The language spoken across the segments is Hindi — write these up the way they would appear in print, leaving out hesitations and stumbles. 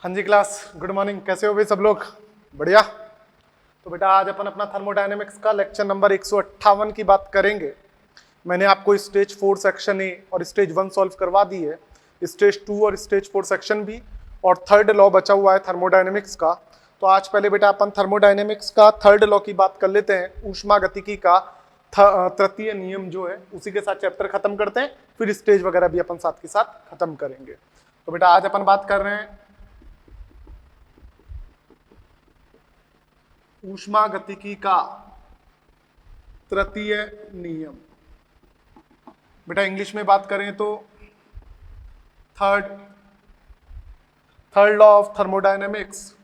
हाँ जी क्लास, गुड मॉर्निंग। कैसे हो भाई सब लोग? बढ़िया। तो बेटा आज अपन अपना थर्मोडायनेमिक्स का लेक्चर नंबर 158 की बात करेंगे। मैंने आपको स्टेज 4 सेक्शन ए और स्टेज 1 सॉल्व करवा दी है, स्टेज 2 और स्टेज 4 सेक्शन भी, और थर्ड लॉ बचा हुआ है थर्मोडायनेमिक्स का। तो आज पहले बेटा अपन थर्मोडायनेमिक्स का थर्ड लॉ की बात कर लेते हैं, ऊष्मागतिकी का तृतीय नियम जो है उसी के साथ चैप्टर खत्म करते हैं, फिर स्टेज वगैरह भी अपन साथ के साथ खत्म करेंगे। तो बेटा आज अपन बात कर रहे हैं ऊष्मागतिकी का तृतीय नियम। बेटा इंग्लिश में बात करें तो थर्ड लॉ ऑफ थर्मोडायनेमिक्स,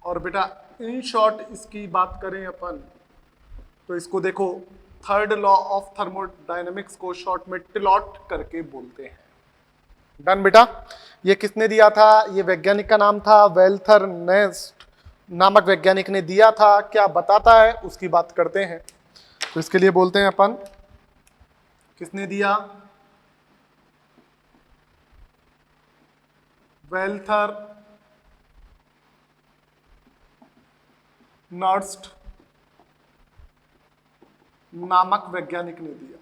और बेटा इन शॉर्ट इसकी बात करें अपन तो इसको देखो, थर्ड लॉ ऑफ थर्मोडायनेमिक्स को शॉर्ट में टिलॉट करके बोलते हैं। डन बेटा। ये किसने दिया था? ये वैज्ञानिक का नाम था वेल्थर नेस्ट नामक वैज्ञानिक ने दिया था। क्या बताता है उसकी बात करते हैं। तो इसके लिए बोलते हैं अपन, किसने दिया? वेल्थर नर्स्ट नामक वैज्ञानिक ने दिया।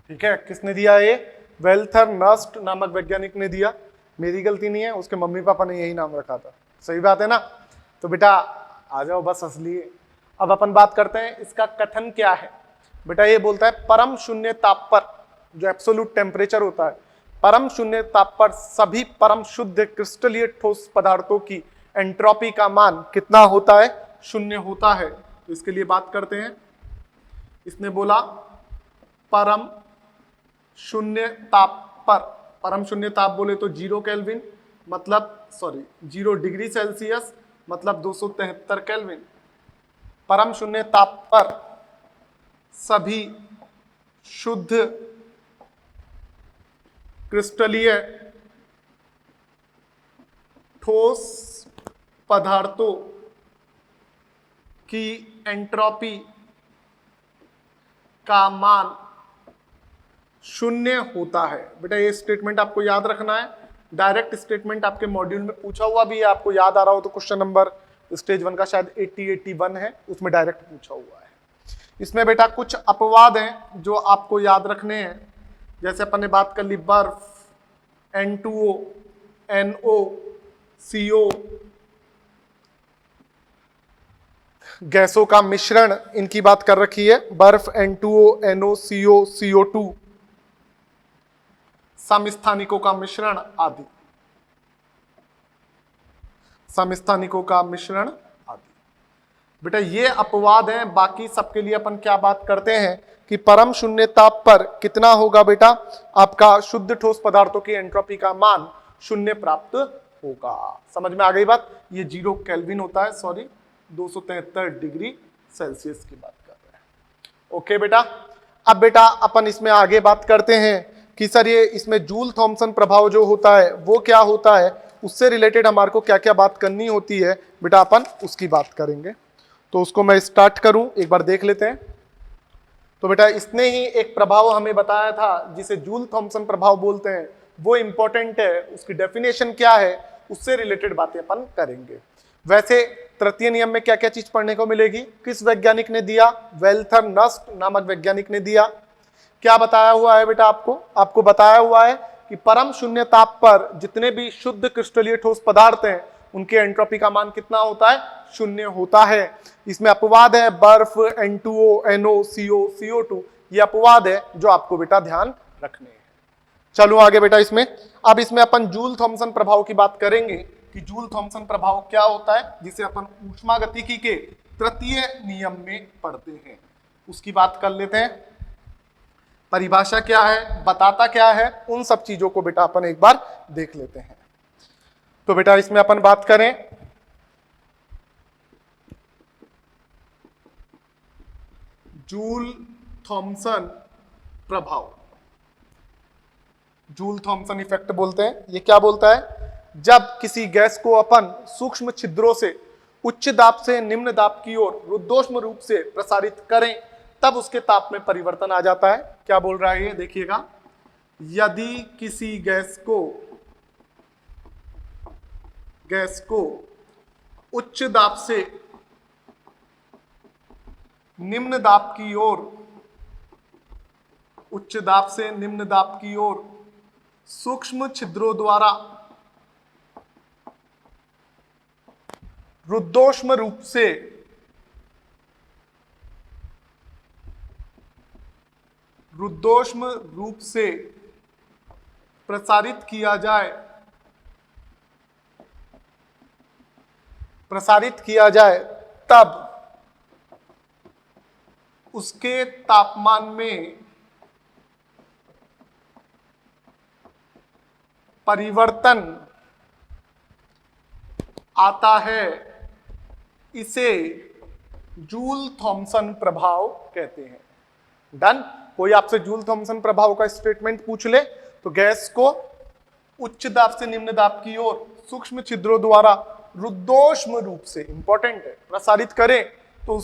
ठीक है, किसने दिया? ये वेल्थर नर्स्ट नामक वैज्ञानिक ने दिया। मेरी गलती नहीं है, उसके मम्मी पापा ने यही नाम रखा था। सही बात है ना? तो बेटा आ जाओ, बस हंस लिए। अब अपन बात करते हैं इसका कथन क्या है। बेटा ये बोलता है परम शून्य ताप पर, जो एब्सोल्यूट टेम्परेचर होता है, परम शून्य ताप पर सभी परम शुद्ध क्रिस्टलीय ठोस पदार्थों की एंट्रोपी का मान कितना होता है? शून्य होता है। तो इसके लिए बात करते हैं। इसने बोला परम शून्य ताप पर, परम शून्य ताप बोले तो 0 केल्विन मतलब 0 डिग्री सेल्सियस मतलब 273 केल्विन। परम शून्य ताप पर सभी शुद्ध क्रिस्टलीय ठोस पदार्थों की एंट्रोपी का मान शून्य होता है। बेटा ये स्टेटमेंट आपको याद रखना है। डायरेक्ट स्टेटमेंट आपके मॉड्यूल में पूछा हुआ भी है, आपको याद आ रहा हो तो क्वेश्चन नंबर स्टेज 1 का शायद 80-81 है, उसमें डायरेक्ट पूछा हुआ है। इसमें बेटा कुछ अपवाद हैं जो आपको याद रखने हैं। जैसे अपन ने बात कर ली बर्फ, N2O, NO, CO, गैसों का मिश्रण, इनकी बात कर रखी है। बर्फ, N2O, NO, CO, CO2, समस्थानिकों का मिश्रण आदि, समस्थानिकों का मिश्रण आदि। बेटा ये अपवाद है, बाकी सबके लिए अपन क्या बात करते हैं कि परम शून्य ताप पर कितना होगा बेटा? आपका शुद्ध ठोस पदार्थों की एंट्रोपी का मान शून्य प्राप्त होगा। समझ में आ गई बात? ये 0 केल्विन होता है, 273 डिग्री सेल्सियस की बात कर रहे हैं। ओके बेटा। अब बेटा अपन इसमें आगे बात करते हैं कि सर ये इसमें जूल थॉमसन प्रभाव जो होता है वो क्या होता है, उससे रिलेटेड हमारे को क्या क्या बात करनी होती है बेटा, अपन उसकी बात करेंगे। तो उसको मैं स्टार्ट करूं, एक बार देख लेते हैं। तो बेटा इसने ही एक प्रभाव हमें बताया था जिसे जूल थॉमसन प्रभाव बोलते हैं, वो इंपॉर्टेंट है। उसकी डेफिनेशन क्या है, उससे रिलेटेड बातें अपन करेंगे। वैसे तृतीय नियम में क्या क्या चीज पढ़ने को मिलेगी? किस वैज्ञानिक ने दिया? वेल्थर नर्स्ट नामक वैज्ञानिक ने दिया। क्या बताया हुआ है बेटा? आपको बताया हुआ है कि परम शून्य ताप पर जितने भी शुद्ध क्रिस्टलीय ठोस पदार्थ हैं उनके एंट्रोपी का मान कितना होता है? शून्य होता है। इसमें अपवाद है बर्फ, N2O, NO, CO, CO2, ये अपवाद है जो आपको बेटा ध्यान रखने हैं। चलो आगे बेटा इसमें, अब इसमें अपन जूल थॉमसन प्रभाव की बात करेंगे कि जूल थॉमसन प्रभाव क्या होता है, जिसे अपन ऊष्मागतिकी के तृतीय नियम में पढ़ते हैं। उसकी बात कर लेते हैं। परिभाषा क्या है, बताता क्या है, उन सब चीजों को बेटा अपन एक बार देख लेते हैं। तो बेटा इसमें अपन बात करें जूल थॉमसन प्रभाव, जूल थॉमसन इफेक्ट बोलते हैं। ये क्या बोलता है? जब किसी गैस को अपन सूक्ष्म छिद्रों से उच्च दाब से निम्न दाब की ओर रुद्धोष्म रूप से प्रसारित करें तब उसके ताप में परिवर्तन आ जाता है। क्या बोल रहा है ये देखिएगा, यदि किसी गैस को उच्च दाब से निम्न दाब की ओर सूक्ष्म छिद्रों द्वारा रुद्धोष्म रूप से प्रसारित किया जाए तब उसके तापमान में परिवर्तन आता है। इसे जूल थॉमसन प्रभाव कहते हैं। डन। कोई आपसे जूल थॉमसन प्रभाव का स्टेटमेंट पूछ ले तो गैस को उच्च दाब से निम्न दाब की ओर सूक्ष्म छिद्रों द्वारा रुद्धोष्म रूप से, इंपॉर्टेंट है, प्रसारित करें तो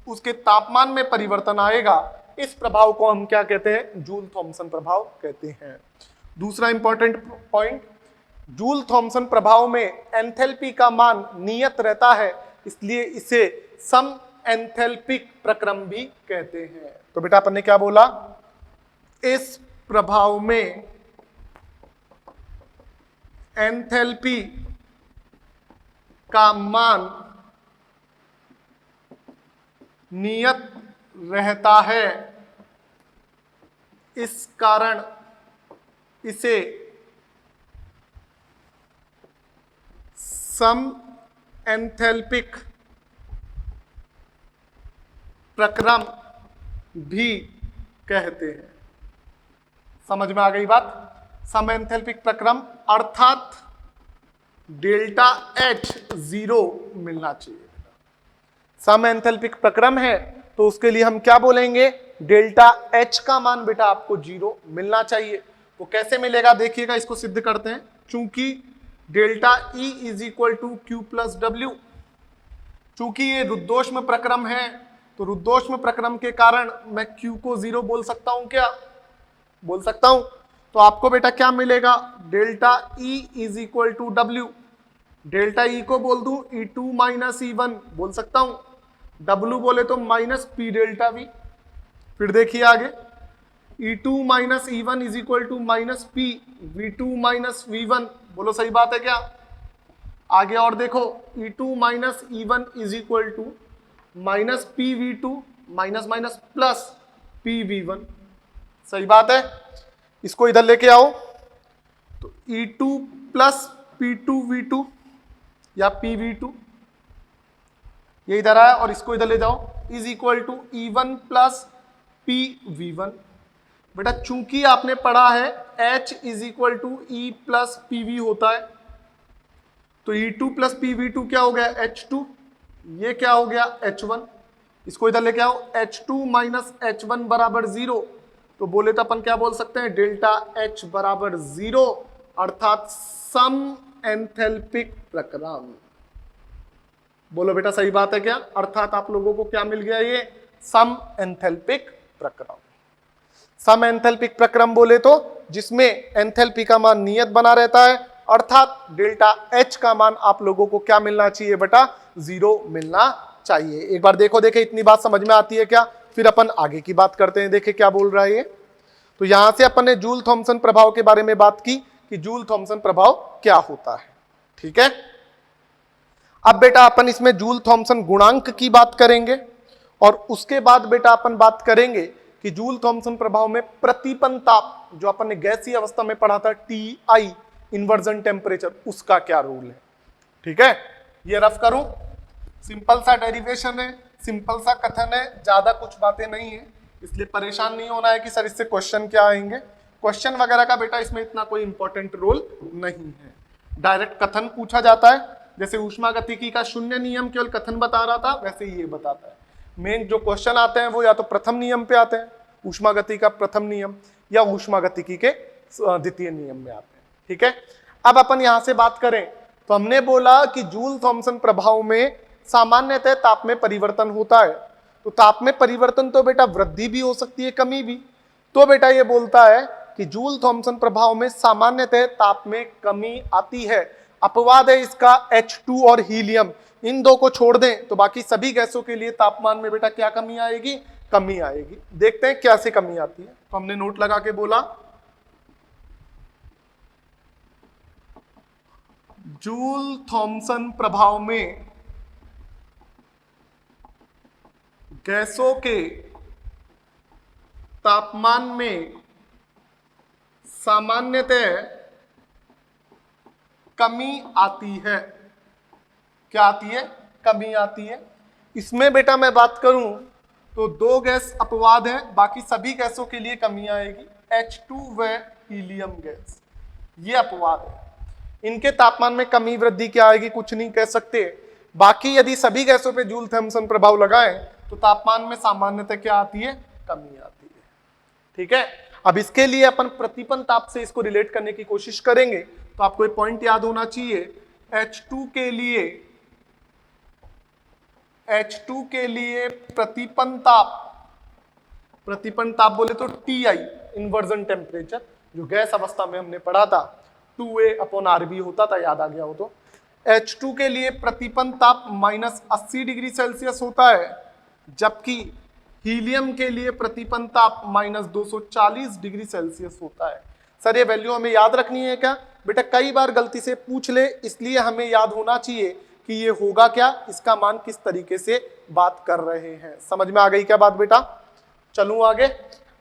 उसके तापमान में परिवर्तन आएगा। इस प्रभाव को हम क्या कहते हैं? जूल थॉमसन प्रभाव कहते हैं। दूसरा इंपॉर्टेंट पॉइंट, जूल थॉमसन प्रभाव में एंथैल्पी का मान नियत रहता है, इसलिए इसे सम एंथैल्पिक प्रक्रम भी कहते हैं। तो बेटा अपन ने क्या बोला, इस प्रभाव में एंथैल्पी का मान नियत रहता है, इस कारण इसे सम एंथैल्पिक प्रक्रम भी कहते हैं। समझ में आ गई बात? सम एंथैल्पिक प्रक्रम अर्थात डेल्टा H 0 मिलना चाहिए। सम एंथैल्पिक प्रक्रम है तो उसके लिए हम क्या बोलेंगे? डेल्टा H का मान बेटा आपको 0 मिलना चाहिए। वो कैसे मिलेगा देखिएगा, इसको सिद्ध करते हैं। चूंकि delta E is equal to Q plus W, चूंकि ये रुद्धोष्म प्रक्रम है तो रुद्धोष्म प्रक्रम के कारण मैं Q को 0 बोल सकता हूं। क्या बोल सकता हूं? तो आपको बेटा क्या मिलेगा? Delta E is equal to W. Delta E को बोल दूं E2 माइनस E1 बोल सकता हूं, W बोले तो माइनस P डेल्टा V। फिर देखिए आगे, E2 minus E1 is equal to minus P V2 minus V1, बोलो सही बात है क्या? आगे और देखो, E2 minus E1 is equal to minus P V2 minus minus plus P V1, सही बात है। इसको इधर लेके आओ तो E2 प्लस P2 V2 या PV2 ये इधर आया और इसको इधर ले जाओ, is equal to E1 plus PV1। बेटा चूंकि आपने पढ़ा है H is equal to E plus PV होता है, तो E2 प्लस PV2 क्या हो गया? H2। ये क्या हो गया? H1। इसको इधर लेके आओ, H2 माइनस H1 बराबर 0, तो बोले तो अपन क्या बोल सकते हैं? डेल्टा H बराबर 0 अर्थात सम एंथैल्पिक प्रक्रम। बोलो बेटा सही बात है क्या? अर्थात आप लोगों को क्या मिल गया? ये सम एंथैल्पिक प्रक्रम। सम एंथैल्पिक प्रक्रम बोले तो जिसमें एंथैल्पी का मान नियत बना रहता है, अर्थात डेल्टा H का मान आप लोगों को क्या मिलना चाहिए बेटा? 0 मिलना चाहिए। एक बार देखो, देखे इतनी बात समझ में आती है क्या? फिर अपन आगे की बात करते हैं। देखे क्या बोल रहा है ये। तो यहां से अपन ने जूल थॉमसन प्रभाव के बारे में बात की कि जूल थॉमसन प्रभाव क्या होता है। ठीक है, अब बेटा अपन इसमें जूल थॉमसन गुणांक की बात करेंगे और उसके बाद बेटा अपन बात करेंगे कि जूल थॉमसन प्रभाव में प्रतिपन्न ताप, जो अपन ने गैसीय अवस्था में पढ़ा था TI इन्वर्जन टेम्परेचर, उसका क्या रूल है। ठीक है, ये रफ करूं, सिंपल सा डेरिवेशन है, सिंपल सा कथन है, ज्यादा कुछ बातें नहीं है, इसलिए परेशान नहीं होना है कि सर इससे क्वेश्चन क्या आएंगे। क्वेश्चन वगैरह का बेटा इसमें इतना कोई इंपॉर्टेंट रोल नहीं है। डायरेक्ट कथन पूछा जाता है, जैसे ऊष्मागतिकी का शून्य नियम केवल कथन बता रहा था, वैसे ही ये बताता है। मेन जो क्वेश्चन आते हैं वो या तो प्रथम नियम पे आते हैं, ऊष्मागतिकी का प्रथम नियम, या ऊष्मागतिकी के द्वितीय नियम में आते हैं। ठीक है, अब अपन यहां से बात करें तो हमने बोला कि जूल थॉमसन प्रभाव में सामान्यतः ताप में परिवर्तन होता है। तो ताप में परिवर्तन तो बेटा वृद्धि भी हो सकती है, कमी भी। तो बेटा ये बोलता है कि जूल थॉमसन प्रभाव में सामान्यतः ताप में कमी आती है। अपवाद है इसका H2 और हीलियम, इन दो को छोड़ दें तो बाकी सभी गैसों के लिए तापमान में बेटा क्या कमी आएगी? कमी आएगी। देखते हैं कैसे कमी आती है। तो हमने नोट लगा के बोला जूल थॉमसन प्रभाव में गैसों के तापमान में सामान्यतः कमी आती है। क्या आती है? कमी आती है। इसमें बेटा मैं बात करूं तो दो गैस अपवाद है, बाकी सभी गैसों के लिए कमी आएगी। H2 व हीलियम गैस, ये अपवाद है। इनके तापमान में कमी वृद्धि क्या आएगी? कुछ नहीं कह सकते। बाकी यदि सभी गैसों पे जूल थॉमसन प्रभाव लगाएं तो तापमान में सामान्यतः क्या आती है? कमी आती है। ठीक है, अब इसके लिए अपन प्रतिपन्न ताप से इसको रिलेट करने की कोशिश करेंगे। तो आपको एक पॉइंट याद होना चाहिए, H2 के लिए प्रतिपन्न ताप बोले तो TI इन्वर्जन टेम्परेचर, जो गैस अवस्था में हमने पढ़ा था 2A/RB होता था, याद आ गया हो तो। H2 के लिए प्रतिपन्न ताप -80 डिग्री सेल्सियस होता है, जबकि हीलियम के लिए प्रतिपन्न ताप -240 डिग्री सेल्सियस होता है। सर ये वैल्यू हमें याद रखनी है क्या? बेटा कई बार गलती से पूछ ले, इसलिए हमें याद होना चाहिए कि ये होगा क्या, इसका मान किस तरीके से बात कर रहे हैं। समझ में आ गई क्या बात बेटा? चलूं आगे।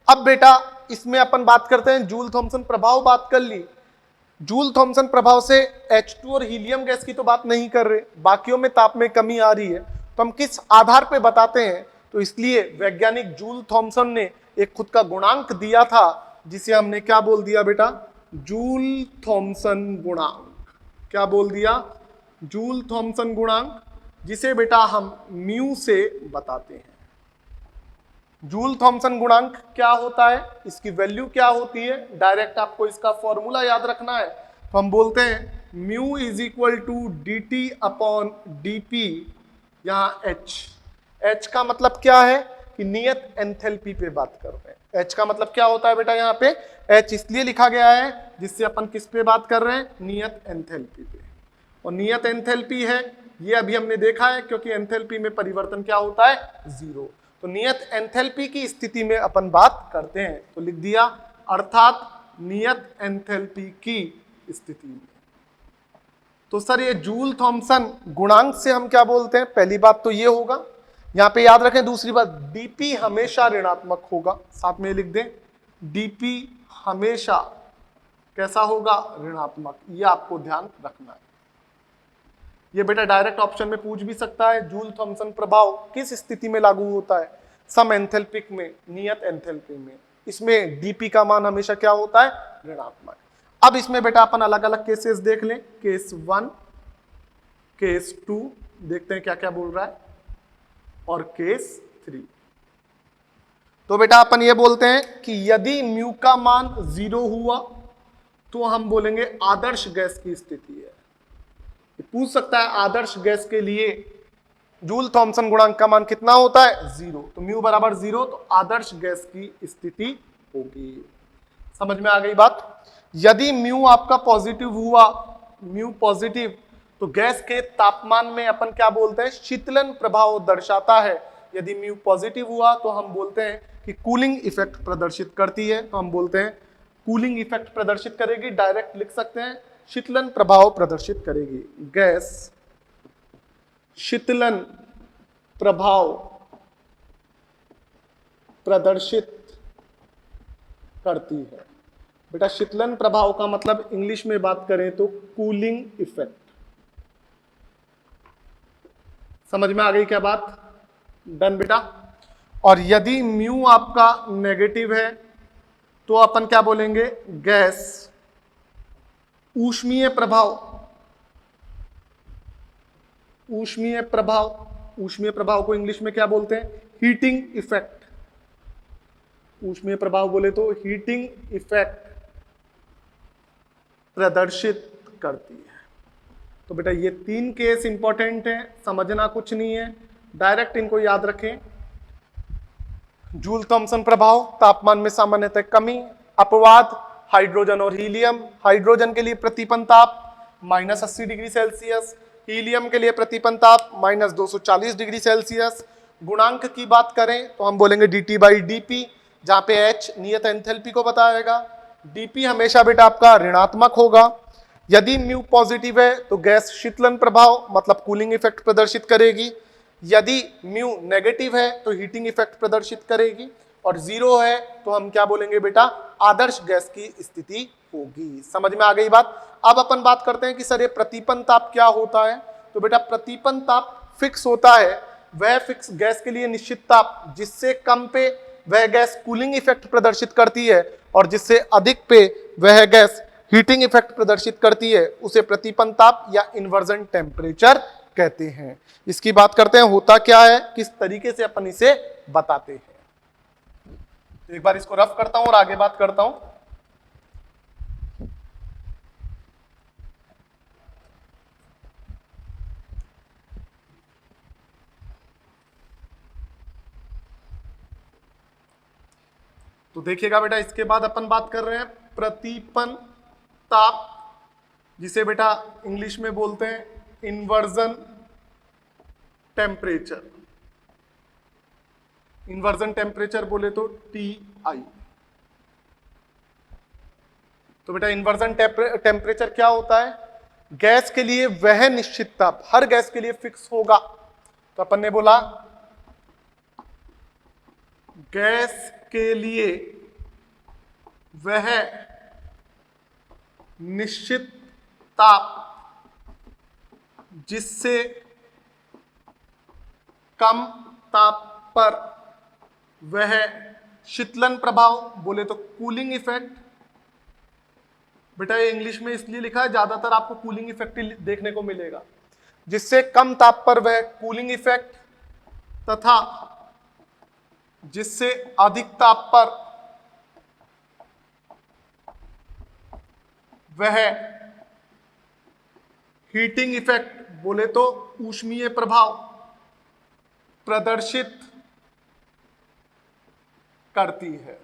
अब बेटा इसमें अपन बात करते हैं, जूल थॉमसन प्रभाव बात कर ली। जूल थॉमसन प्रभाव से H2 और हीलियम गैस की तो बात नहीं कर रहे, बाकियों में ताप में कमी आ रही है। तो हम किस आधार पे बताते हैं? तो इसलिए वैज्ञानिक जूल थॉमसन ने एक खुद का गुणांक दिया था, जिसे हमने क्या बोल दिया बेटा? जूल थॉमसन गुणांक। क्या बोल दिया? जूल थॉमसन गुणांक, जिसे बेटा हम म्यू से बताते हैं। जूल थॉमसन गुणांक क्या होता है, इसकी वैल्यू क्या होती है? डायरेक्ट आपको इसका फॉर्मूला याद रखना है। तो हम बोलते हैं mu is equal to dt/dp, यहां H का मतलब क्या है कि नियत एंथैल्पी पे बात कर रहे हैं। H का मतलब क्या होता है बेटा? यहाँ पे H इसलिए लिखा गया है जिससे अपन किस पे बात कर रहे हैं? नियत एंथैल्पी पे। और नियत एंथैल्पी है ये अभी हमने देखा है, क्योंकि एंथैल्पी में परिवर्तन क्या होता है? 0। तो नियत एंथैल्पी की स्थिति में अपन बात करते हैं, तो लिख दिया अर्थात नियत एंथैल्पी की स्थिति में। तो सर ये जूल थॉमसन गुणांक से हम क्या बोलते हैं? पहली बात तो ये होगा, यहां पे याद रखें। दूसरी बात, डीपी हमेशा ऋणात्मक होगा, साथ में लिख दें डीपी हमेशा कैसा होगा? ऋणात्मक। ये आपको ध्यान रखना है। ये बेटा डायरेक्ट ऑप्शन में पूछ भी सकता है, जूल थॉमसन प्रभाव किस स्थिति में लागू होता है? सम एंथैल्पिक में, नियत एंथैल्पी में। इसमें डीपी का मान हमेशा क्या होता है? ऋणात्मक। अब इसमें बेटा अपन अलग अलग केसेस देख लें, केस 1, केस 2, देखते हैं क्या क्या बोल रहा है, और केस 3। तो बेटा अपन ये बोलते हैं कि यदि म्यू का मान 0 हुआ तो हम बोलेंगे आदर्श गैस की स्थिति है। पूछ सकता है आदर्श गैस के लिए जूल थॉमसन गुणांक का मान कितना होता है? 0। तो म्यू बराबर 0, तो आदर्श गैस की स्थिति होगी। समझ में आ गई बात? यदि म्यू आपका पॉजिटिव हुआ, म्यू पॉजिटिव, तो गैस के तापमान में अपन क्या बोलते हैं? शीतलन प्रभाव दर्शाता है। यदि म्यू पॉजिटिव हुआ तो हम बोलते हैं कि कूलिंग इफेक्ट प्रदर्शित करती है, तो हम बोलते हैं कूलिंग इफेक्ट प्रदर्शित करेगी। डायरेक्ट लिख सकते हैं शीतलन प्रभाव प्रदर्शित करेगी। गैस शीतलन प्रभाव प्रदर्शित करती है। बेटा शीतलन प्रभाव का मतलब इंग्लिश में बात करें तो कूलिंग इफेक्ट। समझ में आ गई क्या बात? डन बेटा। और यदि म्यू आपका नेगेटिव है तो अपन क्या बोलेंगे? गैस ऊष्मीय प्रभाव, ऊष्मीय प्रभाव, ऊष्मीय प्रभाव को इंग्लिश में क्या बोलते हैं? Heating effect. ऊष्मीय प्रभाव बोले तो हीटिंग इफेक्ट प्रदर्शित करती है। तो बेटा ये 3 केस इंपॉर्टेंट है, समझना कुछ नहीं है, डायरेक्ट इनको याद रखें। जूल थॉमसन प्रभाव, तापमान में सामान्यतः कमी, अपवाद हाइड्रोजन और हीलियम। हाइड्रोजन के लिए प्रतिपन्न ताप -80 डिग्री सेल्सियस, हीलियम के लिए प्रतिपन्न ताप -240 डिग्री सेल्सियस। गुणांक की बात करें तो हम बोलेंगे dT/dP, जहां पे H नियत एंथैल्पी को बताएगा, dP हमेशा बेटा आपका ऋणात्मक होगा। यदि म्यू पॉजिटिव है तो गैस शीतलन प्रभाव मतलब कूलिंग इफेक्ट प्रदर्शित करेगी, यदि म्यू नेगेटिव है तो हीटिंग इफेक्ट प्रदर्शित करेगी, और 0 है तो हम क्या बोलेंगे बेटा, आदर्श गैस की स्थिति होगी। समझ में आ गई बात। अब अपन बात करते हैं कि सर ये प्रतिपन्न ताप क्या होता है। तो बेटा प्रतिपन्न ताप फिक्स होता है, वह फिक्स गैस के लिए निश्चित ताप जिससे कम पे वह गैस कूलिंग इफेक्ट प्रदर्शित करती है, और जिससे अधिक पे वह गैस हीटिंग इफेक्ट प्रदर्शित करती है, उसे प्रतिपन्न ताप या इन्वर्जन टेम्परेचर कहते हैं। इसकी बात करते हैं होता क्या है, किस तरीके से अपन इसे बताते हैं। तो एक बार इसको रफ करता हूं और आगे बात करता हूं। तो देखिएगा बेटा, इसके बाद अपन बात कर रहे हैं प्रतिपन्न ताप, जिसे बेटा इंग्लिश में बोलते हैं इन्वर्जन टेम्परेचर। इन्वर्जन टेम्परेचर बोले तो TI। तो बेटा इन्वर्जन टेम्परेचर क्या होता है, गैस के लिए वह निश्चित ताप, हर गैस के लिए फिक्स होगा। तो अपन ने बोला गैस के लिए वह निश्चित ताप जिससे कम ताप पर वह शीतलन प्रभाव बोले तो कूलिंग इफेक्ट। बेटा ये इंग्लिश में इसलिए लिखा है, ज्यादातर आपको कूलिंग इफेक्ट देखने को मिलेगा। जिससे कम ताप पर वह कूलिंग इफेक्ट तथा जिससे अधिक ताप पर वह हीटिंग इफेक्ट बोले तो ऊष्मीय प्रभाव प्रदर्शित करती है।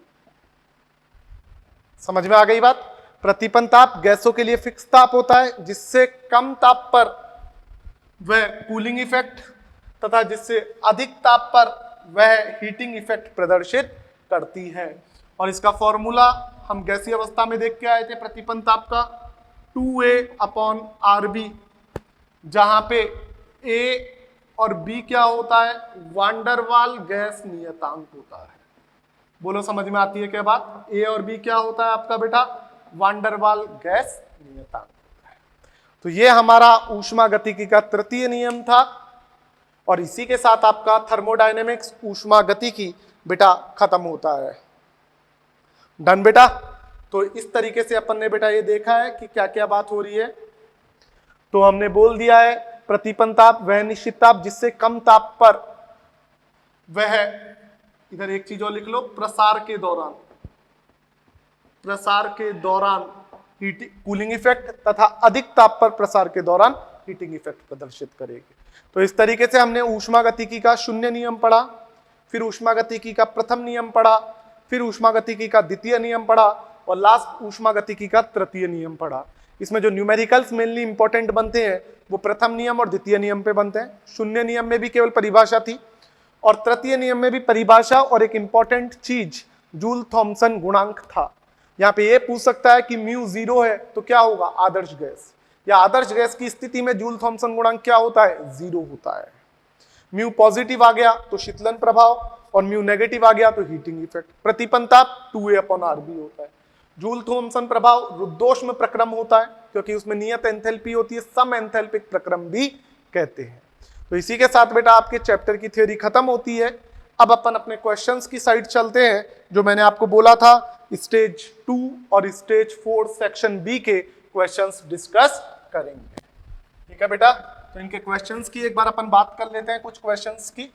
समझ में आ गई बात। प्रतिपन्न ताप गैसों के लिए फिक्स ताप होता है, जिससे कम ताप पर वह कूलिंग इफेक्ट तथा जिससे अधिक ताप पर वह हीटिंग इफेक्ट प्रदर्शित करती है। और इसका फॉर्मूला हम गैसीय अवस्था में देख के आए थे प्रतिपन्न ताप का, 2A/RB, जहां पे A और B क्या होता है, वांडरवाल गैस नियतांक होता है। बोलो समझ में आती है क्या बात। A और B क्या होता है आपका बेटा, वांडरवाल गैस नियतांक होता है। तो ये हमारा ऊष्मागतिकी का तृतीय नियम था, और इसी के साथ आपका थर्मोडायनेमिक्स ऊष्मागतिकी बेटा खत्म होता है। डन बेटा। तो इस तरीके से अपन ने बेटा ये देखा है कि क्या क्या बात हो रही है। तो हमने बोल दिया है प्रतिपन्न ताप वह निश्चित ताप जिससे कम ताप पर वह, इधर एक चीज और लिख लो, प्रसार के दौरान हीटिंग कूलिंग इफेक्ट तथा अधिक ताप पर प्रसार के दौरान हीटिंग इफेक्ट प्रदर्शित करेगी। तो इस तरीके से हमने ऊष्मागतिकी का शून्य नियम पढ़ा, फिर ऊष्मागतिकी का प्रथम नियम पढ़ा, फिर ऊष्मागतिकी का द्वितीय नियम पढ़ा, और लास्ट ऊष्मागतिकी का तृतीय नियम पढ़ा। इसमें जो न्यूमेरिकल्स मेनली इंपॉर्टेंट बनते हैं वो प्रथम नियम और द्वितीय नियम पे बनते हैं। शून्य नियम में भी केवल परिभाषा थी, और तृतीय नियम में भी परिभाषा और एक इंपॉर्टेंट चीज जूल थॉमसन गुणांक था। यहाँ पे ये पूछ सकता है कि म्यू 0 है तो क्या होगा, आदर्श गैस, या आदर्श गैस की स्थिति में जूल थॉमसन गुणांक क्या होता है, 0 होता है। म्यू पॉजिटिव आ गया तो शीतलन प्रभाव, और म्यू नेगेटिव आ गया तो हीटिंग इफेक्ट। प्रतिपन्न ताप 2A/RB होता है। जूल थॉमसन प्रभाव रुद्धोष्म प्रक्रम होता है, क्योंकि उसमें नियत एंथैल्पी होती है, सम एंथैल्पिक प्रक्रम भी कहते हैं। तो इसी के साथ बेटा आपके चैप्टर की थ्योरी खत्म होती है। अब अपन अपने क्वेश्चंस की साइड चलते हैं, जो मैंने आपको बोला था स्टेज 2 और स्टेज 4 सेक्शन बी के क्वेश्चंस डिस्कस करेंगे। ठीक है बेटा। तो इनके क्वेश्चंस की एक बार अपन बात कर लेते हैं, कुछ क्वेश्चंस की।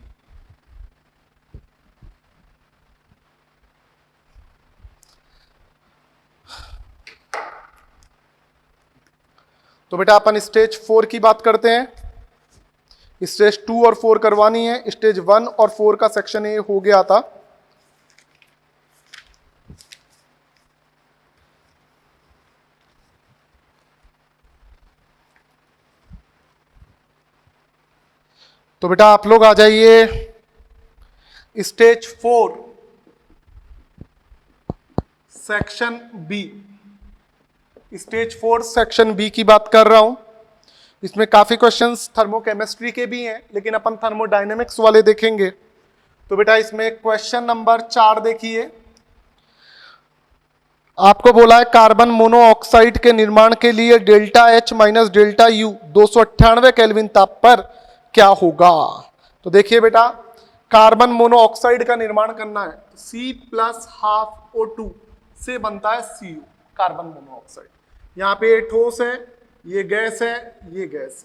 तो बेटा अपन स्टेज 4 की बात करते हैं। स्टेज 2 और 4 करवानी है। स्टेज 1 और 4 का सेक्शन ए हो गया था। तो बेटा आप लोग आ जाइए stage 4 section B. Stage 4 section B की बात कर रहा हूं। इसमें काफी क्वेश्चंस थर्मोकेमिस्ट्री के भी हैं, लेकिन अपन थर्मोडायनेमिक्स वाले देखेंगे। तो बेटा इसमें क्वेश्चन नंबर 4 देखिए। आपको बोला है कार्बन मोनोऑक्साइड के निर्माण के लिए delta H minus delta U 298 kelvin ताप पर क्या होगा। तो देखिए बेटा, कार्बन मोनोऑक्साइड का निर्माण करना है तो C प्लस हाफ O2 से बनता है Cu, कार्बन मोनोऑक्साइड। यहाँ पे ये ठोस है, ये गैस है, ये गैस है।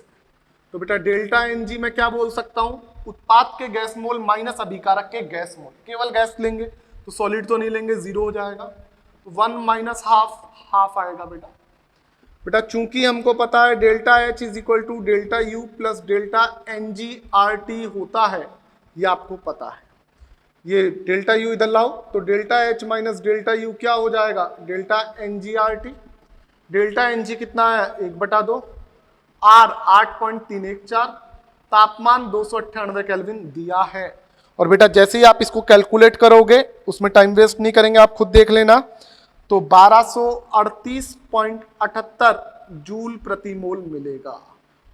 तो बेटा डेल्टा Ng मैं क्या बोल सकता हूं, उत्पाद के गैस मोल माइनस अभिकारक के गैस मोल। केवल गैस लेंगे तो सॉलिड तो नहीं लेंगे, 0 हो जाएगा। तो 1 माइनस हाफ आएगा बेटा। बेटा चूंकि हमको पता है delta H is equal to delta U plus delta NgRT होता है, ये आपको पता है। ये डेल्टा U इधर लाओ तो delta H minus delta U क्या हो जाएगा, डेल्टा NgRT। डेल्टा Ng कितना है, 1/2। R 8.314, तापमान 298 केल्विन दिया है। और बेटा जैसे ही आप इसको कैलकुलेट करोगे, उसमें टाइम वेस्ट नहीं करेंगे, आप खुद देख लेना, तो 1238.78 जूल प्रति मोल मिलेगा।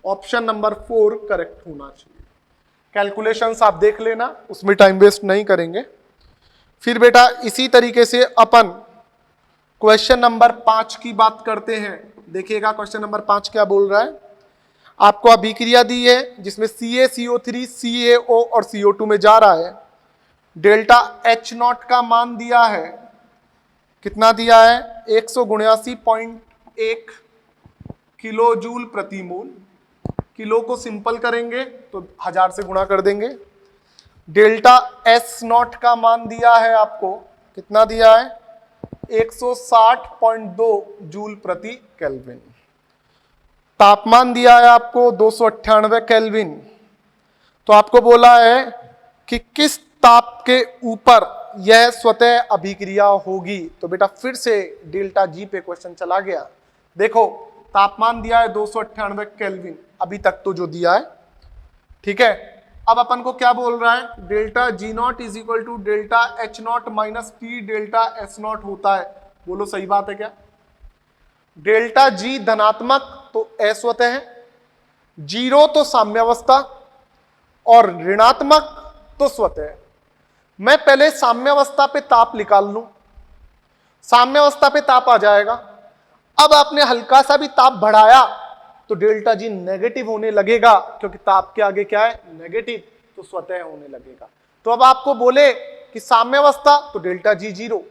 ऑप्शन नंबर 4 करेक्ट होना चाहिए। कैलकुलेशंस आप देख लेना, उसमें टाइम वेस्ट नहीं करेंगे। फिर बेटा इसी तरीके से अपन क्वेश्चन नंबर 5 की बात करते हैं। देखिएगा क्वेश्चन नंबर 5 क्या बोल रहा है। आपको अभिक्रिया दी है जिसमें CaCO3 CaO और CO2 में जा रहा है। डेल्टा H0 का मान दिया है, कितना दिया है, 179.1 किलो जूल प्रति मोल। किलो को सिंपल करेंगे तो 1000 से गुणा कर देंगे। डेल्टा S0 का मान दिया है आपको, कितना दिया है, 160.2 जूल प्रति केल्विन। तापमान दिया है आपको 298 केल्विन। तो आपको बोला है कि किस ताप के ऊपर यह स्वतः अभिक्रिया होगी। तो बेटा फिर से डेल्टा G पे क्वेश्चन चला गया। देखो तापमान दिया है 298 केल्विन अभी तक तो जो दिया है, ठीक है। अब अपन को क्या बोल रहा है, delta G0 is equal to delta H0 minus T delta S0 होता है। बोलो सही बात है क्या। डेल्टा G धनात्मक तो अस्वतः है, 0 तो साम्यावस्था और ऋणात्मक तो स्वतः है। मैं पहले साम्यावस्था पे ताप निकाल लूं, साम्यावस्था पे ताप आ जाएगा। अब आपने हल्का सा भी ताप बढ़ाया तो डेल्टा G नेगेटिव होने लगेगा, क्योंकि ताप के आगे क्या है, नेगेटिव, तो स्वतः होने लगेगा। तो अब आपको बोले कि साम्यावस्था तो डेल्टा G 0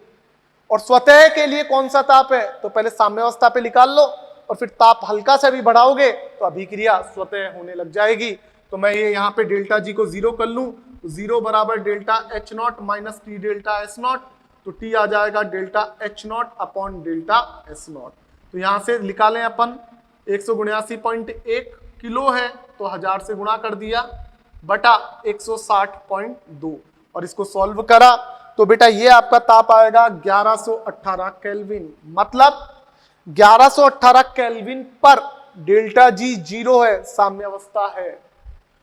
और स्वतः के लिए कौन सा ताप है, तो पहले साम्यावस्था पे निकाल लो और फिर ताप हल्का सा भी बढ़ाओगे तो अभिक्रिया स्वतः होने लग जाएगी। तो मैं ये यहाँ पे डेल्टा G को 0 कर लूं तो 0 बराबर delta H0 minus T delta S0, तो T आ जाएगा delta H0 upon delta S0। तो यहाँ से निकालें अपन 179.1 किलो है तो 1000 से गुणा कर दिया बटा 160.2 और इसको सॉल्व करा तो बेटा ये आपका ताप आएगा 1118 केल्विन। मतलब 1118 केल्विन पर डेल्टा G 0 है, साम्यावस्था है।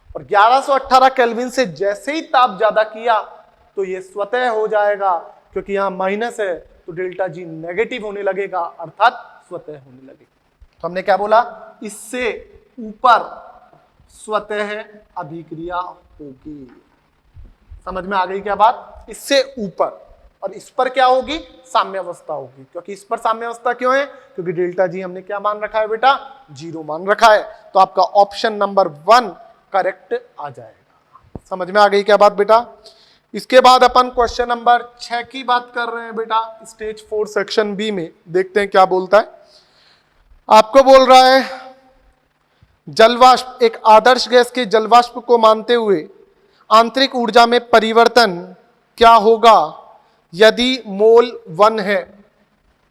और 1118 केल्विन से जैसे ही ताप ज्यादा किया तो ये स्वतः हो जाएगा, क्योंकि यहां माइनस है तो डेल्टा G नेगेटिव होने लगेगा, अर्थात स्वतः होने लगेगा। तो हमने क्या बोला, इससे ऊपर स्वतः अभिक्रिया होगी। समझ में आ गई क्या बात, इससे ऊपर, और इस पर क्या होगी, साम्यावस्था होगी। क्योंकि इस पर साम्यावस्था क्यों है, क्योंकि डेल्टा G हमने क्या मान रखा है बेटा, 0 मान रखा है। तो आपका ऑप्शन नंबर 1 करेक्ट आ जाएगा। समझ में आ गई क्या बात बेटा। इसके बाद अपन क्वेश्चन नंबर 6 की बात कर रहे हैं बेटा, स्टेज 4 सेक्शन बी में। देखते हैं क्या बोलता है। आपको बोल रहा है जलवाष्प, एक आदर्श गैस के जलवाष्प को मानते हुए आंतरिक ऊर्जा में परिवर्तन क्या होगा यदि मोल 1 है।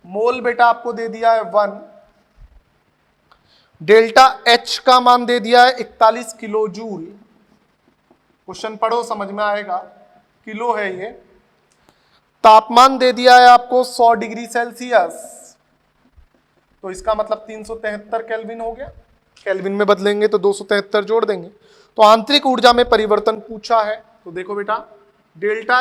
मोल बेटा आपको दे दिया है 1, डेल्टा एच का मान दे दिया है 41 किलो जूल। क्वेश्चन पढ़ो समझ में आएगा, किलो है ये। तापमान दे दिया है आपको 100 डिग्री सेल्सियस, तो इसका मतलब 373 केल्विन हो गया। केल्विन में बदलेंगे तो 273 जोड़ देंगे। तो आंतरिक ऊर्जा में परिवर्तन पूछा है, तो देखो बेटा delta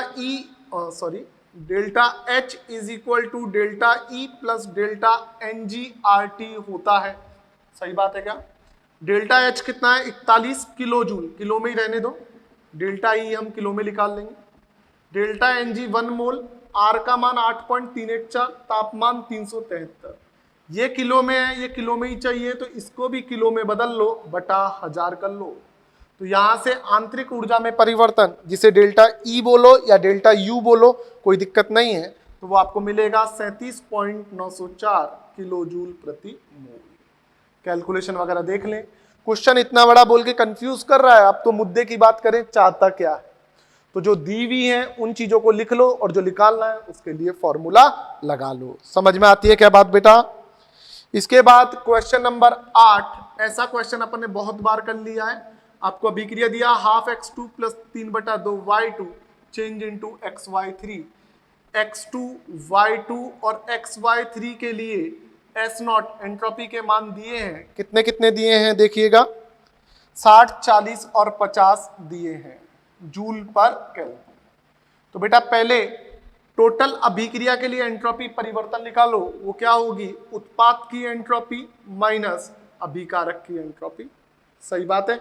H is equal to delta E plus delta N G R T होता है। सही बात है क्या? डेल्टा एच कितना है? 41 किलो जूल, किलो में ही रहने दो, डेल्टा ई हम किलो में निकाल लेंगे। Delta N G 1 mole, R का मान 8.314, तापमान 373, ये किलो में है, ये किलो में ही चाहिए, तो इसको भी किलो में बदल लो, बटा 1000 कर लो। तो यहां से आंतरिक ऊर्जा में परिवर्तन, जिसे डेल्टा ई बोलो या डेल्टा यू बोलो, कोई दिक्कत नहीं है, तो वो आपको मिलेगा 37.904 किलो जूल प्रति मोल। कैलकुलेशन वगैरह देख लें। क्वेश्चन इतना बड़ा बोल के कंफ्यूज कर रहा है, आप तो मुद्दे की बात करें, चाहता क्या है। तो जो दी हुई है उन चीजों को लिख लो, और जो निकालना है उसके लिए फॉर्मूला लगा लो। समझ में आती है क्या बात बेटा? इसके बाद क्वेश्चन नंबर 8, ऐसा क्वेश्चन अपन ने बहुत बार कर लिया है। आपको अभिक्रिया दिया ½ x2 plus 3/2 y2 change into xy3। x2 y2 और xy3 के लिए S0 एंट्रोपी के मान दिए हैं। कितने कितने दिए हैं देखिएगा, 60, 40 और 50 दिए हैं जूल पर केल्विन। तो बेटा पहले टोटल अभिक्रिया के लिए एंट्रोपी परिवर्तन निकालो, वो क्या होगी? उत्पाद की एंट्रोपी माइनस अभिकारक की एंट्रोपी। सही बात है।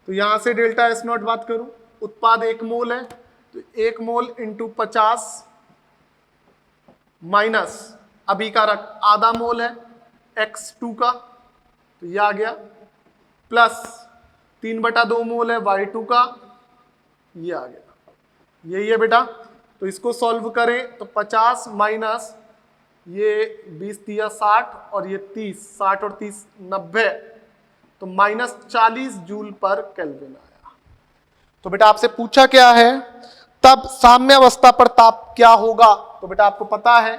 तो यहां से डेल्टा S0 बात करूं, उत्पाद 1 मोल है, तो 1 मोल इंटू 50 माइनस अभिकारक आधा मोल है x2 का, तो यह आ गया, प्लस 3/2 मोल है y2 का, ये आ गया। यही है बेटा। तो इसको सॉल्व करें तो 50 माइनस ये 20 दिया 60 और ये 30, 60 और 30 90, तो -40 जूल पर केल्विन आया। तो बेटा आपसे पूछा क्या है, तब साम्य अवस्था पर ताप क्या होगा? तो बेटा आपको पता है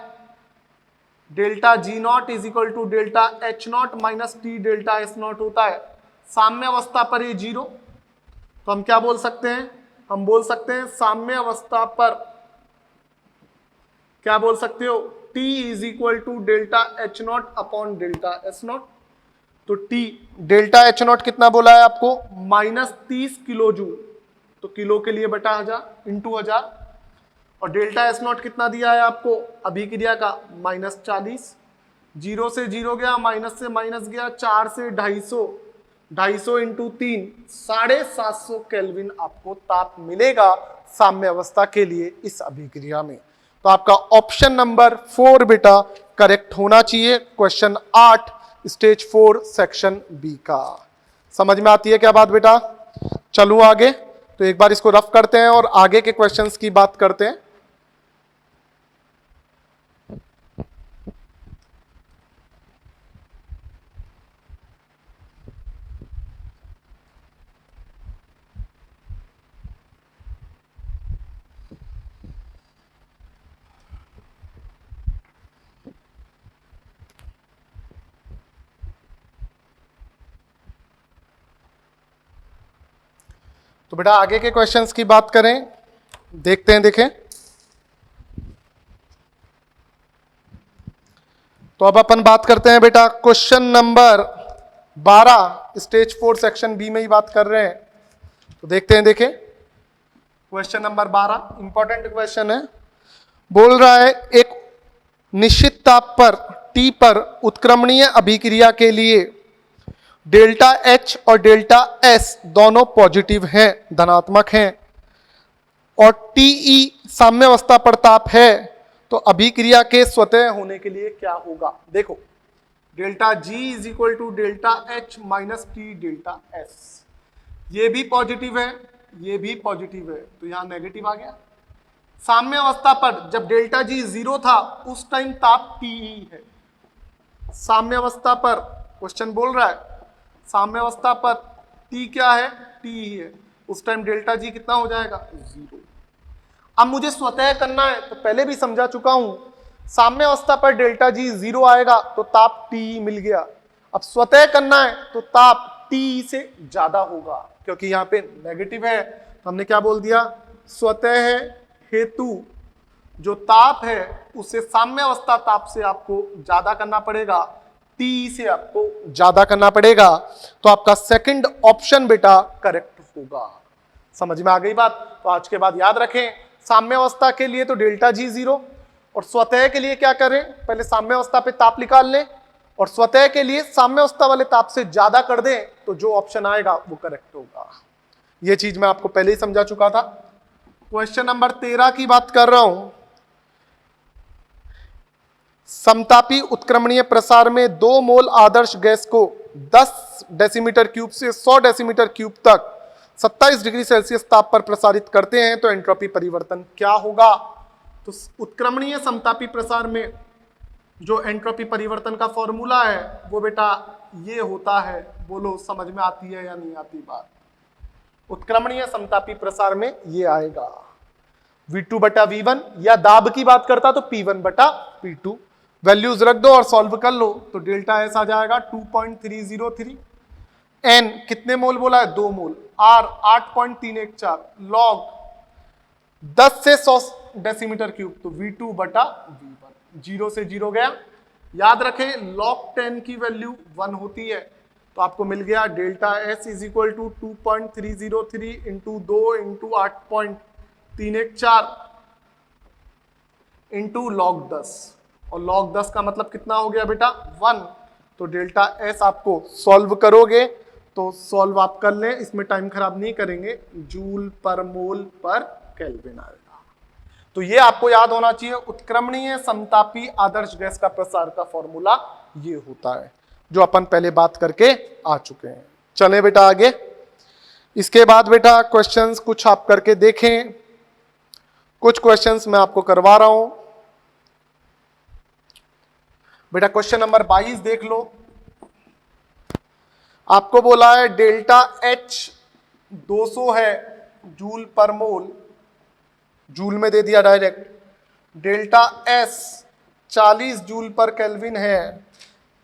delta G0 is equal to delta H0 minus T delta S0 होता है। साम्य अवस्था पर ये 0, तो हम क्या बोल सकते हैं? हम बोल सकते हैं साम्य अवस्था पर क्या बोल सकते हो? T is equal to delta H0 upon delta S0। तो T डेल्टा H0 कितना बोला है आपको? -30 किलो जूल, तो किलो के लिए बटा 1000 इंटू 1000, और डेल्टा S0 कितना दिया है आपको अभिक्रिया का? -40, 0 से 0 गया, माइनस से माइनस गया, 4 से 250, 250 इंटू 3 750 केल्विन आपको ताप मिलेगा साम्य अवस्था के लिए इस अभिक्रिया में। तो आपका ऑप्शन नंबर 4 बेटा करेक्ट होना चाहिए, क्वेश्चन 8 स्टेज 4 सेक्शन बी का। समझ में आती है क्या बात बेटा? चलूं आगे, तो एक बार इसको रफ करते हैं और आगे के क्वेश्चंस की बात करते हैं। तो बेटा आगे के क्वेश्चंस की बात करें, देखते हैं, देखें। तो अब अपन बात करते हैं बेटा question number 12 stage 4 section B में ही बात कर रहे हैं। तो देखते हैं, देखें क्वेश्चन नंबर 12 इंपॉर्टेंट क्वेश्चन है। बोल रहा है एक निश्चित ताप पर T पर उत्क्रमणीय अभिक्रिया के लिए डेल्टा H और डेल्टा S दोनों पॉजिटिव हैं, धनात्मक हैं, और TE साम्य अवस्था पर ताप है, तो अभिक्रिया के स्वतः होने के लिए क्या होगा? देखो delta G is equal to delta H minus T delta S, ये भी पॉजिटिव है, ये भी पॉजिटिव है, तो यहां नेगेटिव आ गया। साम्य अवस्था पर जब डेल्टा G 0 था उस टाइम ताप TE है। साम्य अवस्था पर क्वेश्चन बोल रहा है साम्य अवस्था पर T क्या है? TE है, उस टाइम डेल्टा G कितना हो जाएगा? 0। अब मुझे स्वतः करना है, तो पहले भी समझा चुका हूं, साम्य अवस्था पर डेल्टा G 0 आएगा तो ताप TE मिल गया। अब स्वतः करना है तो ताप T से ज्यादा होगा, क्योंकि यहां पे नेगेटिव है तो हमने क्या बोल दिया, स्वतः हेतु जो ताप है उसे साम्य अवस्था ताप से आपको ज्यादा करना पड़ेगा, T से आपको ज्यादा करना पड़ेगा। तो आपका सेकंड ऑप्शन बेटा करेक्ट होगा। समझ में आ गई बात? तो आज के बाद याद रखें, साम्य अवस्था के लिए तो डेल्टा जी 0 और स्वतः के लिए क्या करें, पहले साम्य अवस्था पे ताप निकाल लें और स्वतः के लिए साम्य अवस्था वाले ताप से ज्यादा कर दें, तो जो ऑप्शन आएगा वो करेक्ट होगा। यह चीज मैं आपको पहले ही समझा चुका था। क्वेश्चन नंबर 13 की बात कर रहा हूं। समतापी उत्क्रमणीय प्रसार में 2 मोल आदर्श गैस को 10 डेसीमीटर क्यूब से 100 डेसीमीटर क्यूब तक 27 डिग्री सेल्सियस ताप पर प्रसारित करते हैं तो एंट्रोपी परिवर्तन क्या होगा? तो उत्क्रमणीय समतापी प्रसार में जो एंट्रोपी परिवर्तन का फॉर्मूला है वो बेटा ये होता है। बोलो समझ में आती है या नहीं आती बात? उत्क्रमणीय समतापी प्रसार में ये आएगा V2 बटा V1, या दाब की बात करता तो P1 बटा P2। वैल्यूज रख दो और सॉल्व कर लो तो डेल्टा एस आ जाएगा 2.303। एन कितने मोल बोला है? 2 मोल। आर 8.314। लॉग 10 से 100 डेसीमीटर क्यूब तो V2 बटा V1। 0 से 0 गया। याद रखें लॉग 10 की वैल्यू 1 होती है, तो आपको मिल गया delta S is equal to 2.303 into 2 into 8.314 into log 10, और लॉग 10 का मतलब कितना हो गया बेटा? 1। तो डेल्टा एस आपको सॉल्व करोगे तो सॉल्व आप कर लें, इसमें टाइम खराब नहीं करेंगे, जूल पर मोल पर केल्विन आएगा। तो ये आपको याद होना चाहिए, उत्क्रमणीय समतापी आदर्श गैस का प्रसार का फॉर्मूला ये होता है, जो अपन पहले बात करके आ चुके हैं। चलें बेटा आगे। इसके बाद बेटा क्वेश्चंस कुछ आप करके देखें। कुछ क्वेश्चंस मैं आपको करवा रहा हूं बेटा। क्वेश्चन नंबर 22 देख लो। आपको बोला है डेल्टा एच 200 है जूल पर मोल, जूल में दे दिया डायरेक्ट। डेल्टा एस 40 जूल पर केल्विन है,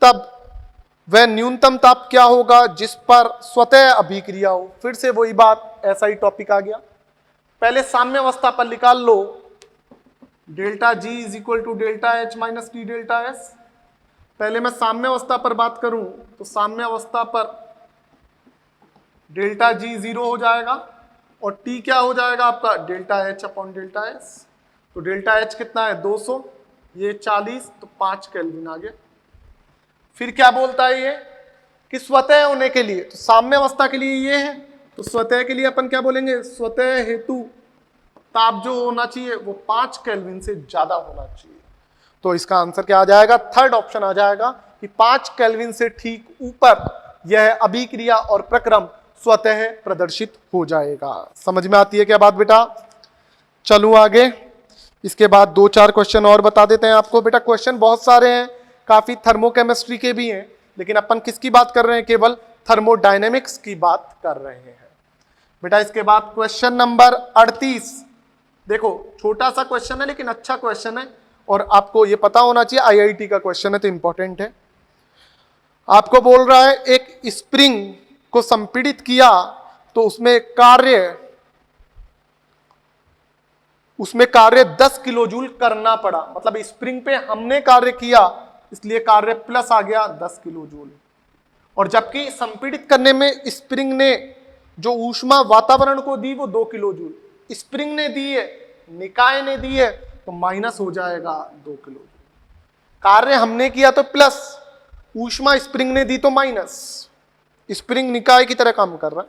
तब वह न्यूनतम ताप क्या होगा जिस पर स्वतः अभिक्रिया हो? फिर से वही बात, ऐसा ही टॉपिक आ गया। पहले साम्य अवस्था पर निकाल लो, delta G is equal to delta H minus T delta S. पहले मैं साम्य अवस्था पर बात करूं तो साम्य अवस्था पर डेल्टा जी 0 हो जाएगा और टी क्या हो जाएगा आपका? Delta H upon delta S. तो डेल्टा एच कितना है? 200, ये 40, तो 5 केल्विन आ गया। फिर क्या बोलता है ये कि स्वतः होने के लिए, तो साम्य अवस्था के लिए ये है, तो स्वतः के लिए अपन क्या बोलेंगे? स्वतः हेतु ताप जो होना चाहिए वो 5 केल्विन से ज्यादा होना चाहिए। तो इसका आंसर क्या आ जाएगा? थर्ड ऑप्शन आ जाएगा कि 5 केल्विन से ठीक ऊपर यह अभिक्रिया और प्रक्रम स्वतः प्रदर्शित हो जाएगा। समझ में आती है क्या बात बेटा? चलूं आगे। इसके बाद 2-4 क्वेश्चन और बता देते हैं आपको बेटा। क्वेश्चन बहुत सारे हैं, काफी थर्मोकेमिस्ट्री के भी हैं, लेकिन अपन किसकी बात कर रहे हैं? केवल थर्मोडायनेमिक्स की बात कर रहे हैं बेटा। इसके बाद क्वेश्चन नंबर 38 देखो, छोटा सा क्वेश्चन है लेकिन अच्छा क्वेश्चन है, और आपको ये पता होना चाहिए आईआईटी का क्वेश्चन है तो इंपॉर्टेंट है। आपको बोल रहा है एक स्प्रिंग को संपीड़ित किया तो उसमें कार्य 10 किलोजूल करना पड़ा, मतलब स्प्रिंग पे हमने कार्य किया इसलिए कार्य प्लस आ गया 10 किलोजूल, और जबकि संपीड़ित करने में स्प्रिंग ने जो ऊष्मा वातावरण को दी वो 2 किलोजूल स्प्रिंग ने दी है, निकाय ने दी है, तो माइनस हो जाएगा 2 किलोजूल। कार्य हमने किया तो प्लस, ऊष्मा स्प्रिंग ने दी तो माइनस, स्प्रिंग निकाय की तरह काम कर रहा है,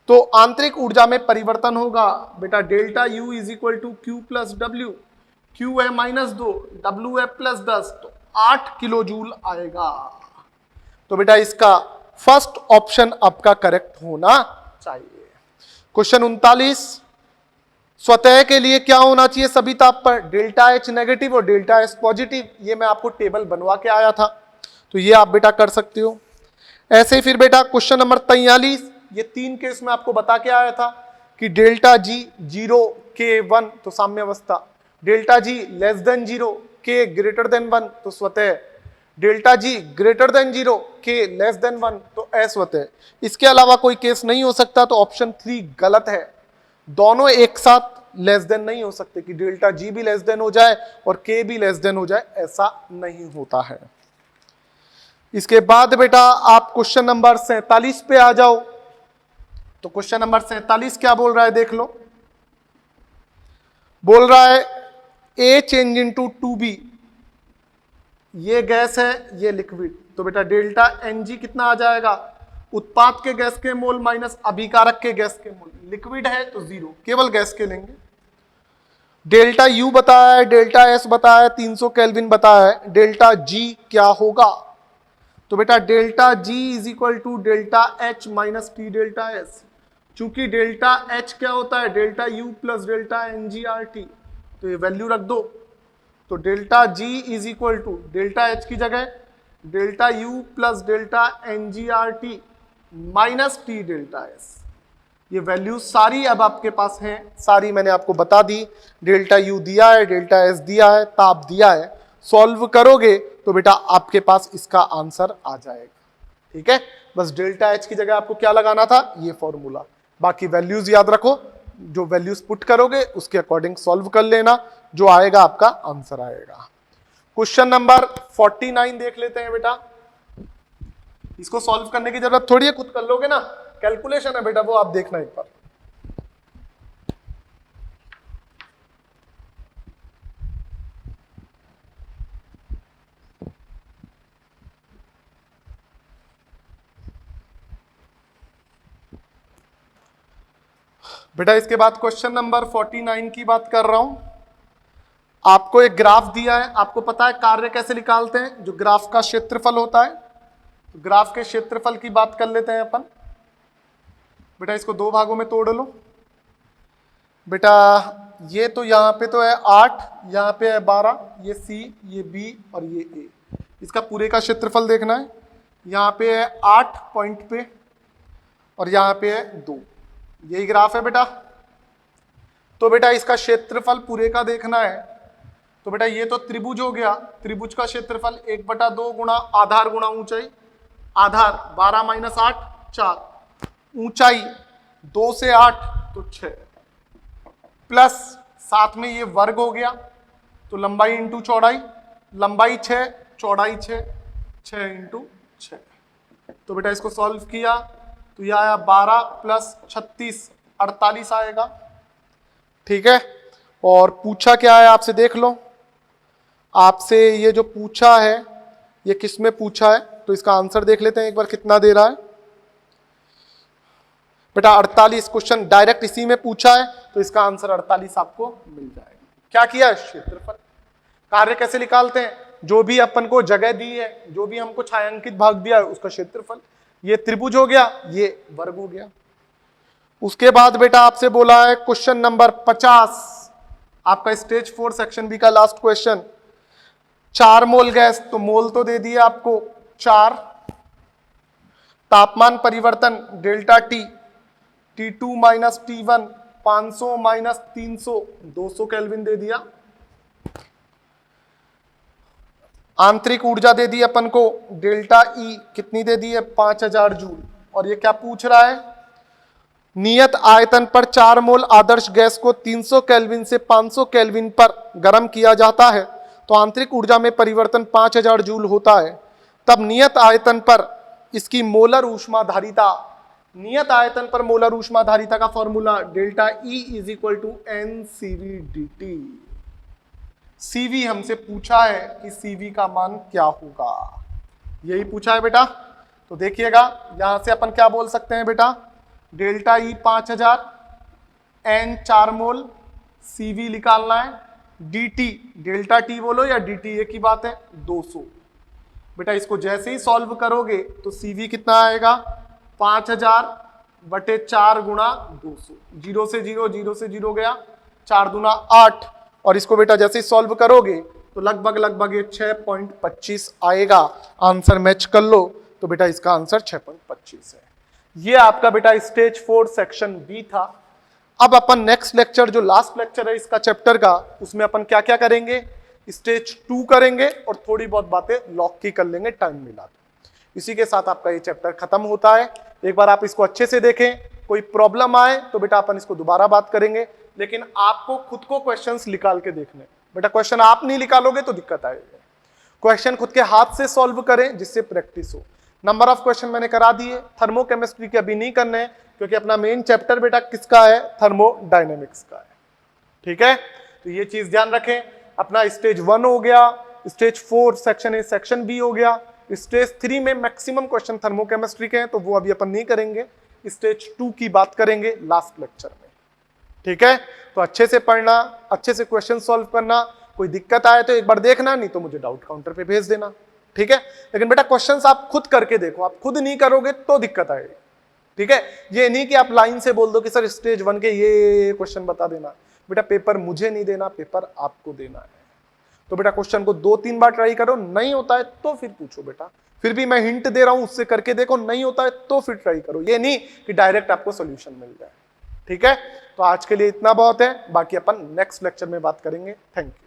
तो आंतरिक ऊर्जा में परिवर्तन होगा बेटा। Delta U is equal to Q plus W, Q है -2, डब्ल्यू है +10, तो 8 किलोजूल आएगा। तो बेटा इसका फर्स्ट ऑप्शन आपका करेक्ट होना चाहिए। क्वेश्चन 39, स्वतः के लिए क्या होना चाहिए सभी ताप पर? डेल्टा एच नेगेटिव और डेल्टा एस पॉजिटिव। ये मैं आपको टेबल बनवा के आया था, तो ये आप बेटा कर सकते हो। ऐसे ही फिर बेटा क्वेश्चन नंबर 43, ये 3 केस में आपको बता के आया था कि डेल्टा जी 0 के 1 तो साम्य अवस्था, डेल्टा जी लेस देन 0 के ग्रेटर देन 1 तो स्वतः, डेल्टा जी ग्रेटर देन 0, के लेस देन 1, तो एस होते हैं। इसके अलावा कोई केस नहीं हो सकता, तो ऑप्शन 3 गलत है। दोनों एक साथ लेस देन नहीं हो सकते कि डेल्टा जी भी लेस देन हो जाए और के भी लेस देन हो जाए, ऐसा नहीं होता है। इसके बाद बेटा आप क्वेश्चन नंबर 47 पे आ जाओ। तो क्वेश्चन नंबर 47 क्या बोल रहा है, देख लो। बोल रहा है ए चेंज इनटू 2b, ये गैस है, ये लिक्विड, तो बेटा डेल्टा एनजी कितना आ जाएगा, उत्पाद के गैस के मोल माइनस अभिकारक के गैस के मोल। लिक्विड है तो 0, केवल गैस के लेंगे। डेल्टा यू बताया है, डेल्टा एस बताया है, 300 केल्विन बताया है, डेल्टा जी क्या होगा, तो बेटा delta G is equal to delta H minus T delta S. चूंकि डेल्टा एच क्या होता है, delta U plus delta N G R T, तो ये वैल्यू रख दो। तो delta G is equal to delta H की जगह delta U plus delta N G R T minus T delta S. ये वैल्यू सारी अब आपके पास है, सारी मैंने आपको बता दी। डेल्टा यू दिया है, डेल्टा एस दिया है, ताप दिया है। सॉल्व करोगे तो बेटा आपके पास इसका आंसर आ जाएगा। ठीक है, बस डेल्टा एच की जगह आपको क्या लगाना था, ये फॉर्मूला। बाकी वैल्यूज याद रखो, जो वैल्यूज पुट करोगे उसके अकॉर्डिंग सॉल्व कर लेना, जो आएगा आपका आंसर आएगा। क्वेश्चन नंबर 49 देख लेते हैं बेटा। इसको सॉल्व करने की जरूरत थोड़ी है, खुद कर लोगे ना, कैलकुलेशन है बेटा, वो आप देखना एक बार। बेटा इसके बाद क्वेश्चन नंबर 49 की बात कर रहा हूं। आपको एक ग्राफ दिया है, आपको पता है कार्य कैसे निकालते हैं, जो ग्राफ का क्षेत्रफल होता है। तो ग्राफ के क्षेत्रफल की बात कर लेते हैं अपन। बेटा इसको दो भागों में तोड़ लो। बेटा ये तो यहाँ पे तो है 8, यहाँ पे है 12, ये सी, ये बी और ये ए। इसका पूरे का क्षेत्रफल देखना है। यहाँ पे है 8 पॉइंट पे और यहाँ पे है 2, यही ग्राफ है बेटा। तो बेटा इसका क्षेत्रफल पूरे का देखना है। तो बेटा ये तो त्रिभुज हो गया, त्रिभुज का क्षेत्रफल 1/2 गुणा आधार गुणा ऊंचाई। आधार 12 माइनस 8 4, ऊंचाई 2 से 8 तो 6, प्लस साथ में ये वर्ग हो गया, तो लंबाई इंटू चौड़ाई, लंबाई 6 चौड़ाई 6, 6 इंटू 6। तो बेटा इसको सॉल्व किया तो यह आया 12 प्लस 36 48 आएगा। ठीक है, और पूछा क्या है आपसे, देख लो। आपसे ये जो पूछा है ये किस में पूछा है, तो इसका आंसर देख लेते हैं एक बार कितना दे रहा है। बेटा 48, क्वेश्चन डायरेक्ट इसी में पूछा है, तो इसका आंसर 48 आपको मिल जाएगा। क्या किया है, क्षेत्रफल। कार्य कैसे निकालते हैं, जो भी अपन को जगह दी है, जो भी हमको छायांकित भाग दिया है उसका क्षेत्रफल। ये त्रिभुज हो गया, ये वर्ग हो गया। उसके बाद बेटा आपसे बोला है क्वेश्चन नंबर 50, आपका स्टेज 4 सेक्शन बी का लास्ट क्वेश्चन। 4 मोल गैस, तो मोल तो दे दिए आपको 4। तापमान परिवर्तन delta T, T2 minus T1 500 minus 300 200 kelvin दे दिया। आंतरिक ऊर्जा दे दी अपन को डेल्टा ई, कितनी दे दी है 5000 जूल। और ये क्या पूछ रहा है, नियत आयतन पर 4 मोल आदर्श गैस को 300 केल्विन से 500 केल्विन पर गर्म किया जाता है, तो आंतरिक ऊर्जा में परिवर्तन 5000 जूल होता है। तब नियत आयतन पर इसकी मोलर ऊष्माधारिता, नियत आयतन पर मोलर ऊष्माधारिता का formula delta E is equal to N CV D T. CV हमसे पूछा है कि सीवी का मान क्या होगा, यही पूछा है बेटा। तो देखिएगा यहां से अपन क्या बोल सकते हैं बेटा, डेल्टा ई 5000, एन 4 मोल, सीवी निकालना है, डीटी डेल्टा टी बोलो या डीटी एक ही बात है 200। बेटा इसको जैसे ही सॉल्व करोगे तो सीवी कितना आएगा 5000/4 गुणा 200, 0 से 0 0 से 0 गया, 4 दूना 8। और इसको बेटा जैसे ही सॉल्व करोगे तो लगभग ये 6.25 आएगा। आंसर मैच कर लो तो बेटा इसका आंसर 6.25 है। ये आपका बेटा स्टेज 4 सेक्शन बी था। अब अपन नेक्स्ट लेक्चर, जो लास्ट लेक्चर है इसका चैप्टर का, उसमें अपन क्या क्या करेंगे, स्टेज 2 करेंगे और थोड़ी बहुत बातें लॉक की कर लेंगे टाइम मिला तो। इसी के साथ आपका ये चैप्टर खत्म होता है। एक बार आप इसको अच्छे से देखें, कोई प्रॉब्लम आए तो बेटा अपन इसको दोबारा बात करेंगे, लेकिन आपको खुद को क्वेश्चंस निकाल के देखने। बेटा क्वेश्चन आप नहीं निकालोगे तो दिक्कत आएगी। क्वेश्चन खुद के हाथ से सॉल्व करें जिससे प्रैक्टिस हो। नंबर ऑफ क्वेश्चन मैंने करा दिए। थर्मोकेमिस्ट्री के अभी नहीं करने हैं क्योंकि अपना मेन चैप्टर बेटा किसका है, थर्मोडायनेमिक्स का है। ठीक है, तो ये चीज ध्यान रखें। अपना स्टेज 1 हो गया, stage 4 section A section B हो गया। स्टेज 3 में मैक्सिमम क्वेश्चन थर्मोकेमिस्ट्री के हैं तो वो अभी अपन नहीं करेंगे। स्टेज 2 की बात करेंगे लास्ट लेक्चर में। ठीक है, तो अच्छे से पढ़ना, अच्छे से क्वेश्चन सॉल्व करना। कोई दिक्कत आए तो एक बार देखना, नहीं तो मुझे डाउट काउंटर पे भेज देना। ठीक है, लेकिन बेटा क्वेश्चंस आप खुद करके देखो, आप खुद नहीं करोगे तो दिक्कत आएगी। ठीक है, ये नहीं कि आप लाइन से बोल दो कि सर स्टेज 1 के ये क्वेश्चन बता देना। बेटा पेपर मुझे नहीं देना, पेपर आपको देना है। तो बेटा क्वेश्चन को 2-3 बार ट्राई करो, नहीं होता है तो फिर पूछो बेटा। फिर भी मैं हिंट दे रहा हूं, उससे करके देखो, नहीं होता है तो फिर ट्राई करो। ये नहीं कि डायरेक्ट आपको सोल्यूशन मिल जाए। ठीक है, तो आज के लिए इतना बहुत है, बाकी अपन नेक्स्ट लेक्चर में बात करेंगे। Thank you.